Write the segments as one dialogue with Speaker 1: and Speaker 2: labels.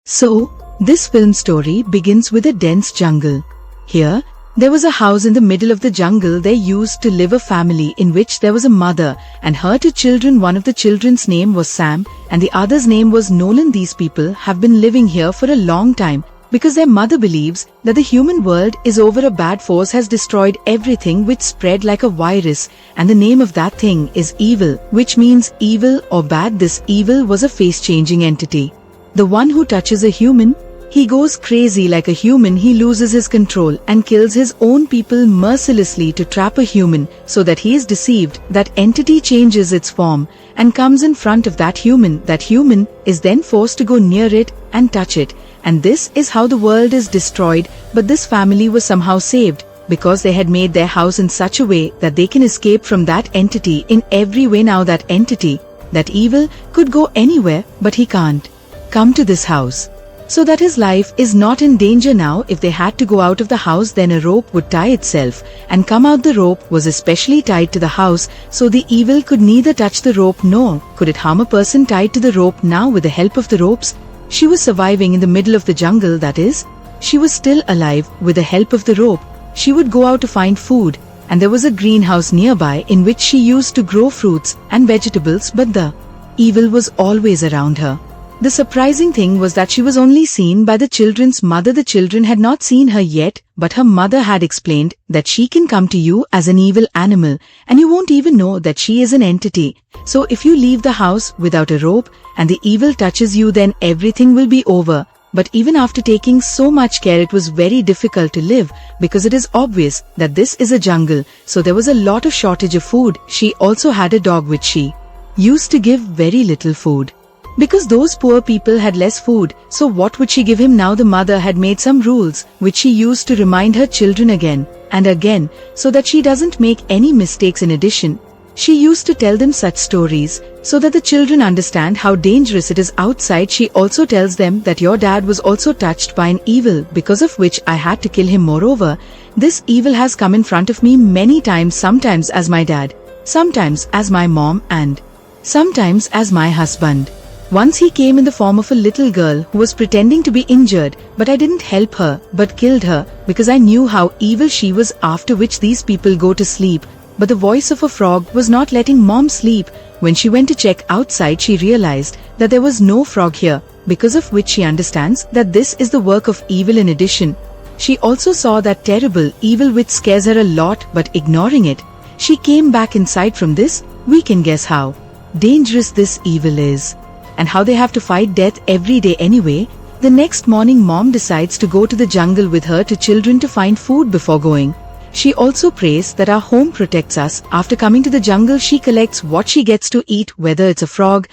Speaker 1: So, this film story begins with a dense jungle. Here, there was a house in the middle of the jungle. There used to live a family in which there was a mother and her two children. One of the children's name was Sam and the other's name was Nolan. These people have been living here for a long time because their mother believes that the human world is over. A bad force has destroyed everything, which spread like a virus, and the name of that thing is evil, which means evil or bad. This evil was a face-changing entity. The one who touches a human, he goes crazy like a human. He loses his control and kills his own people mercilessly to trap a human so that he is deceived. That entity changes its form and comes in front of that human. That human is then forced to go near it and touch it. And this is how the world is destroyed. But this family was somehow saved because they had made their house in such a way that they can escape from that entity in every way. Now that entity, that evil, could go anywhere, but he can't come to this house, so that his life is not in danger now. If they had to go out of the house, then a rope would tie itself and come out. The rope was especially tied to the house, so the evil could neither touch the rope nor could it harm a person tied to the rope. Now, with the help of the ropes, she was surviving in the middle of the jungle. That is, she was still alive. With the help of the rope, she would go out to find food, and there was a greenhouse nearby in which she used to grow fruits and vegetables, but the evil was always around her. The surprising thing was that she was only seen by the children's mother. The children had not seen her yet, but her mother had explained that she can come to you as an evil animal and you won't even know that she is an entity. So if you leave the house without a rope and the evil touches you, then everything will be over. But even after taking so much care, it was very difficult to live because it is obvious that this is a jungle, so there was a lot of shortage of food. She also had a dog which she used to give very little food, because those poor people had less food. So what would she give him now? The mother had made some rules which she used to remind her children again and again so that she doesn't make any mistakes. In addition, she used to tell them such stories so that the children understand how dangerous it is outside. She also tells them that your dad was also touched by an evil, because of which I had to kill him. Moreover, this evil has come in front of me many times, sometimes as my dad, sometimes as my mom, and sometimes as my husband. Once he came in the form of a little girl who was pretending to be injured, but I didn't help her but killed her because I knew how evil she was. After which these people go to sleep, but the voice of a frog was not letting mom sleep. When she went to check outside, she realized that there was no frog here, because of which she understands that this is the work of evil. In addition, she also saw that terrible evil which scares her a lot, but ignoring it, she came back inside. From this, we can guess how dangerous this evil is and how they have to fight death every day anyway. The next morning, mom decides to go to the jungle with her two children to find food. Before going, she also prays that our home protects us. After coming to the jungle, she collects what she gets to eat, whether it's a frog,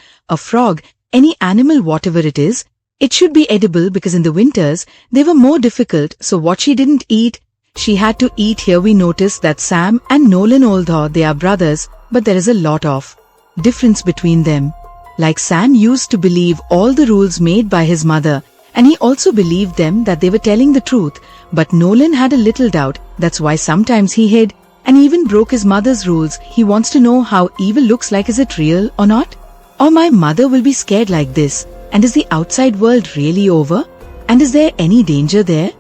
Speaker 1: any animal, whatever it is. It should be edible because in the winters, they were more difficult. So what she didn't eat, she had to eat. Here we notice that Sam and Nolan, although they are brothers, but there is a lot of difference between them. Like Sam used to believe all the rules made by his mother, and he also believed them that they were telling the truth. But Nolan had a little doubt. That's why sometimes he hid and even broke his mother's rules. He wants to know how evil looks like. Is it real or not? Or my mother will be scared like this? And is the outside world really over? And is there any danger there?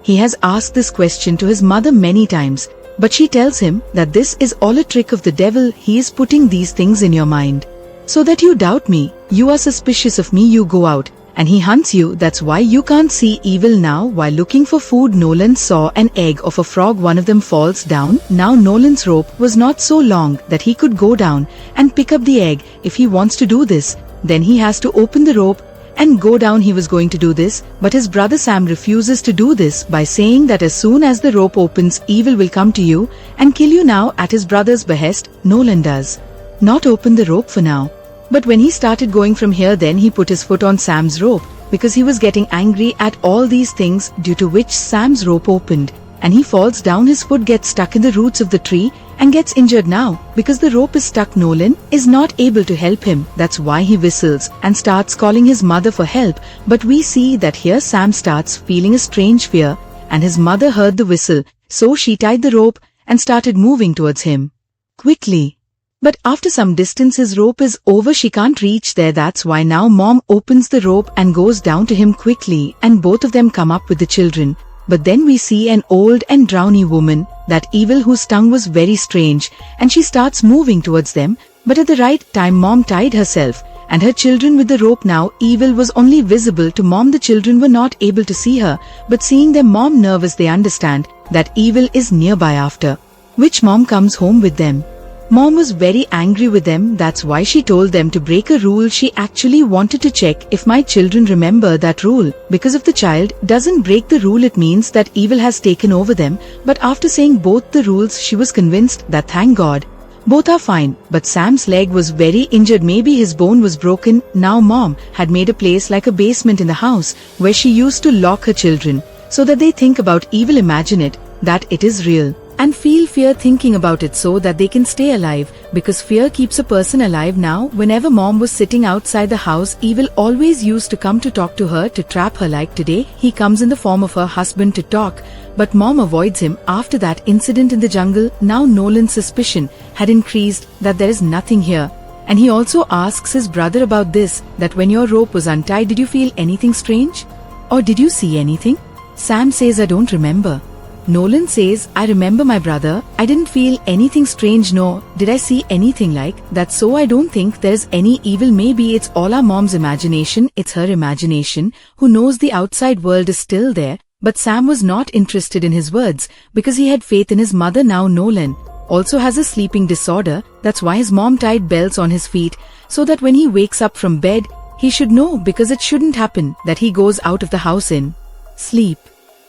Speaker 1: He has asked this question to his mother many times, but she tells him that this is all a trick of the devil. He is putting these things in your mind so that you doubt me, you are suspicious of me, you go out and he hunts you. That's why you can't see evil. Now, while looking for food, Nolan saw an egg of a frog. One of them falls down. Now Nolan's rope was not so long that he could go down and pick up the egg. If he wants to do this, then he has to open the rope and go down. He was going to do this, but his brother Sam refuses to do this by saying that as soon as the rope opens, evil will come to you and kill you. Now, at his brother's behest, Nolan does not open the rope for now. But when he started going from here, then he put his foot on Sam's rope because he was getting angry at all these things, due to which Sam's rope opened and he falls down. His foot gets stuck in the roots of the tree and gets injured. Now, because the rope is stuck, Nolan is not able to help him. That's why he whistles and starts calling his mother for help. But we see that here Sam starts feeling a strange fear and his mother heard the whistle, so she tied the rope and started moving towards him quickly. But after some distance his rope is over, she can't reach there. That's why now mom opens the rope and goes down to him quickly, and both of them come up with the children. But then we see an old and drowny woman, that evil whose tongue was very strange, and she starts moving towards them. But at the right time mom tied herself and her children with the rope. Now evil was only visible to mom. The children were not able to see her, but seeing them mom nervous, they understand that evil is nearby, after which mom comes home with them. Mom was very angry with them. That's why she told them to break a rule. She actually wanted to check if my children remember that rule, because if the child doesn't break the rule it means that evil has taken over them. But after saying both the rules she was convinced that thank God both are fine. But Sam's leg was very injured, maybe his bone was broken. Now mom had made a place like a basement in the house where she used to lock her children, so that they think about evil, imagine it, that it is real, and feel fear thinking about it, so that they can stay alive, because fear keeps a person alive. Now whenever mom was sitting outside the house, evil always used to come to talk to her, to trap her. Like today he comes in the form of her husband to talk, but mom avoids him. After that incident in the jungle, now Nolan's suspicion had increased that there is nothing here, and he also asks his brother about this, that when your rope was untied, did you feel anything strange, or did you see anything? Sam says, I don't remember. Nolan says, I remember my brother, I didn't feel anything strange, nor did I see anything like that, so I don't think there's any evil. Maybe it's all our mom's imagination, it's her imagination, who knows the outside world is still there. But Sam was not interested in his words, because he had faith in his mother. Now Nolan also has a sleeping disorder, that's why his mom tied bells on his feet, so that when he wakes up from bed, he should know, because it shouldn't happen that he goes out of the house in sleep.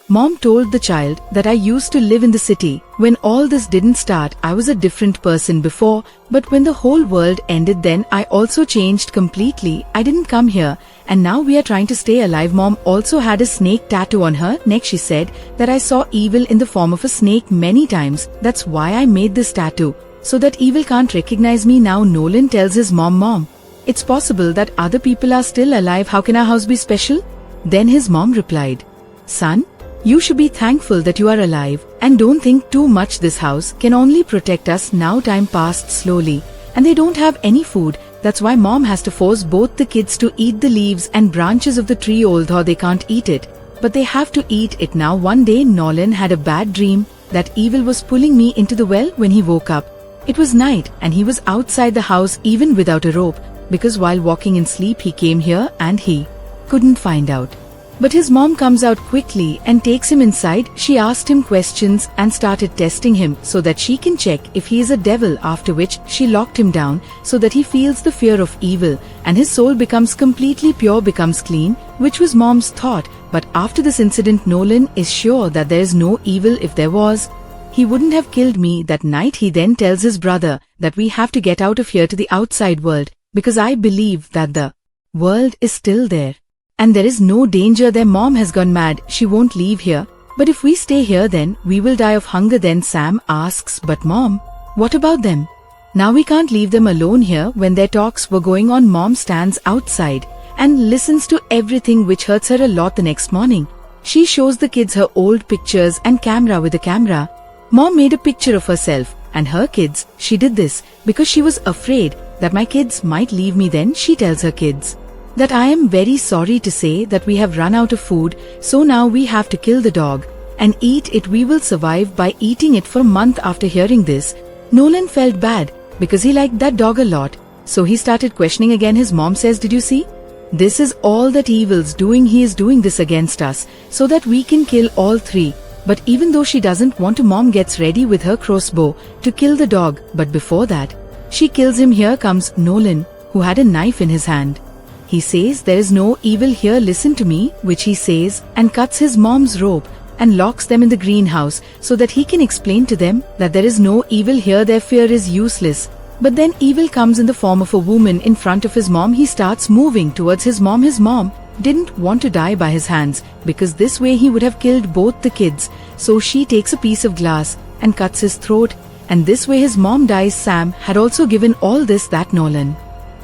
Speaker 1: Mom told the child that I used to live in the city. When all this didn't start, I was a different person before, but when the whole world ended, then I also changed completely. I didn't come here, and now we are trying to stay alive. Mom also had a snake tattoo on her neck. She said that I saw evil in the form of a snake many times. That's why I made this tattoo, so that evil can't recognize me. Now Nolan tells his mom, it's possible that other people are still alive. How can our house be special? Then his mom replied, son, you should be thankful that you are alive, and don't think too much. This house can only protect us. Now time passed slowly, and they don't have any food. That's why mom has to force both the kids to eat the leaves and branches of the tree, although they can't eat it, but they have to eat it. Now one day Nolan had a bad dream that evil was pulling me into the well. When he woke up, it was night, and he was outside the house even without a rope, because while walking in sleep he came here and he couldn't find out. But his mom comes out quickly and takes him inside. She asked him questions and started testing him so that she can check if he is a devil, after which she locked him down so that he feels the fear of evil and his soul becomes completely pure, becomes clean, which was mom's thought. But after this incident, Nolan is sure that there is no evil. If there was, he wouldn't have killed me that night. He then tells his brother that we have to get out of here to the outside world, because I believe that the world is still there, and there is no danger there. Mom has gone mad, she won't leave here. But if we stay here, then we will die of hunger. Then Sam asks, but mom, what about them? Now we can't leave them alone here. When their talks were going on, mom stands outside and listens to everything, which hurts her a lot. The next morning, she shows the kids her old pictures and camera. With the camera, mom made a picture of herself and her kids. She did this because she was afraid that my kids might leave me. Then she tells her kids that I am very sorry to say that we have run out of food, so now we have to kill the dog and eat it. We will survive by eating it for a month. After hearing this, Nolan felt bad because he liked that dog a lot, so he started questioning again. His mom says, did you see? This is all that evil's doing. He is doing this against us so that we can kill all three. But even though she doesn't want to, mom gets ready with her crossbow to kill the dog, but before that, she kills him. Here comes Nolan, who had a knife in his hand. He says there is no evil here, listen to me, which he says, and cuts his mom's rope and locks them in the greenhouse so that he can explain to them that there is no evil here, their fear is useless. But then evil comes in the form of a woman in front of his mom. He starts moving towards his mom. His mom didn't want to die by his hands because this way he would have killed both the kids, so she takes a piece of glass and cuts his throat, and this way his mom dies. Sam had also given all this that Nolan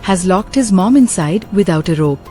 Speaker 1: has locked his mom inside without a rope.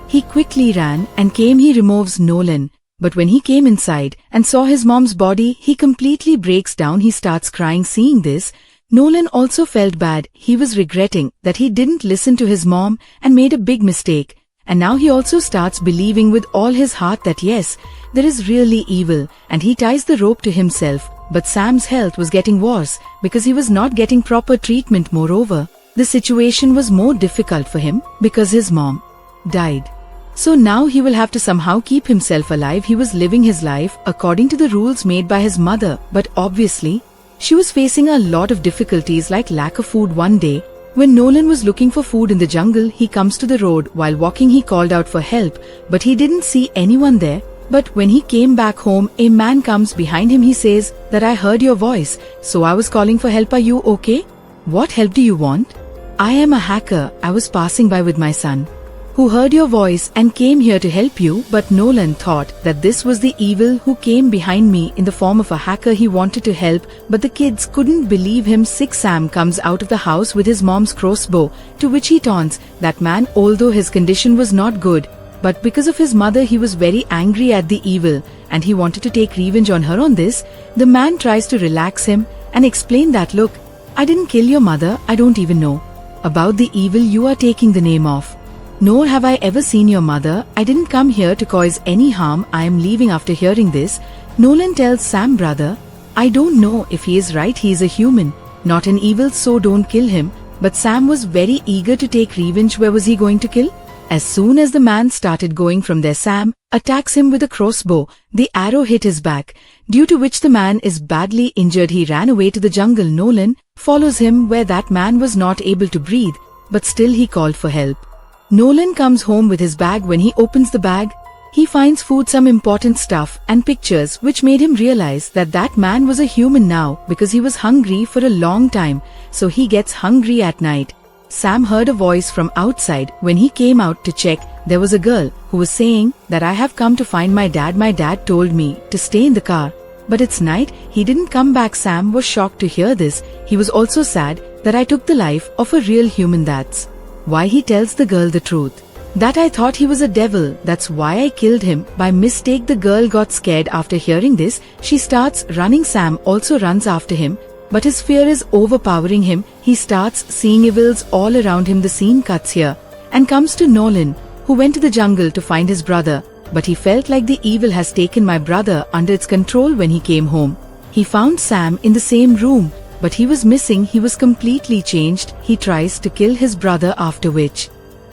Speaker 1: He quickly ran and came. He removes Nolan, but when he came inside and saw his mom's body, he completely breaks down. He starts crying. Seeing this, Nolan also felt bad. He was regretting that he didn't listen to his mom and made a big mistake. And now he also starts believing with all his heart that yes, there is really evil, and he ties the rope to himself. But Sam's health was getting worse because he was not getting proper treatment. Moreover, the situation was more difficult for him because his mom died. So now he will have to somehow keep himself alive. He was living his life according to the rules made by his mother, but obviously, she was facing a lot of difficulties like lack of food. One day, when Nolan was looking for food in the jungle, he comes to the road. While walking, he called out for help, but he didn't see anyone there. But when he came back home, a man comes behind him. He says that I heard your voice, so I was calling for help. Are you okay? What help do you want? I am a hacker. I was passing by with my son, who heard your voice and came here to help you. But Nolan thought that this was the evil who came behind me in the form of a hacker. He wanted to help, but the kids couldn't believe him. Sick Sam comes out of the house with his mom's crossbow, to which he taunts that man. Although his condition was not good, but because of his mother he was very angry at the evil, and he wanted to take revenge on her. On this, the man tries to relax him and explain that look, I didn't kill your mother. I don't even know about the evil you are taking the name of. Nor have I ever seen your mother. I didn't come here to cause any harm. I am leaving. After hearing this, Nolan tells Sam, brother, I don't know if he is right. He is a human, not an evil, so don't kill him. But Sam was very eager to take revenge. Where was he going to kill? As soon as the man started going from there, Sam attacks him with a crossbow. The arrow hit his back, due to which the man is badly injured. He ran away to the jungle. Nolan follows him where that man was not able to breathe, but still he called for help. Nolan comes home with his bag. When he opens the bag, he finds food, some important stuff and pictures, which made him realize that that man was a human now because he was hungry for a long time. So he gets hungry at night. Sam heard a voice from outside. When he came out to check, there was a girl who was saying that I have come to find my dad. My dad told me to stay in the car, but it's night. He didn't come back. Sam was shocked to hear this. He was also sad that I took the life of a real human. That's why he tells the girl the truth, that I thought he was a devil. That's why I killed him by mistake. The girl got scared. After hearing this, she starts running. Sam also runs after him, but his fear is overpowering him. He starts seeing evils all around him. The scene cuts here and comes to Nolan, who went to the jungle to find his brother, but he felt like the evil has taken my brother under its control. When he came home, he found Sam in the same room, but he was missing. He was completely changed. He tries to kill his brother, after which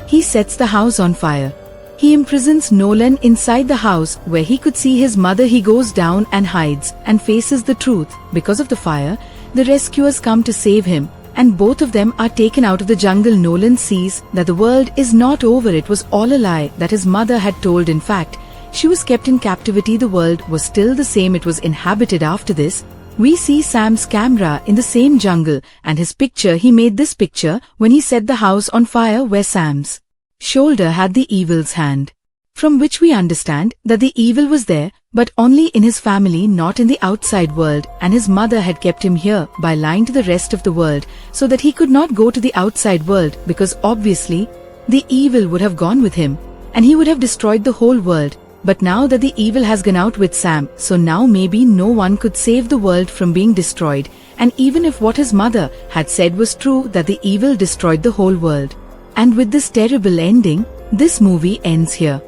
Speaker 1: he sets the house on fire. He imprisons Nolan inside the house where he could see his mother. He goes down and hides and faces the truth. Because of the fire, the rescuers come to save him, and both of them are taken out of the jungle. Nolan sees that the world is not over. It was all a lie that his mother had told. In fact, she was kept in captivity. The world was still the same. It was inhabited. After this, we see Sam's camera in the same jungle and his picture. He made this picture when he set the house on fire, where Sam's shoulder had the evil's hand, from which we understand that the evil was there, but only in his family, not in the outside world, and his mother had kept him here by lying to the rest of the world so that he could not go to the outside world, because obviously the evil would have gone with him and he would have destroyed the whole world. But now that the evil has gone out with Sam, so now maybe no one could save the world from being destroyed. And even if what his mother had said was true, that the evil destroyed the whole world. And with this terrible ending, this movie ends here.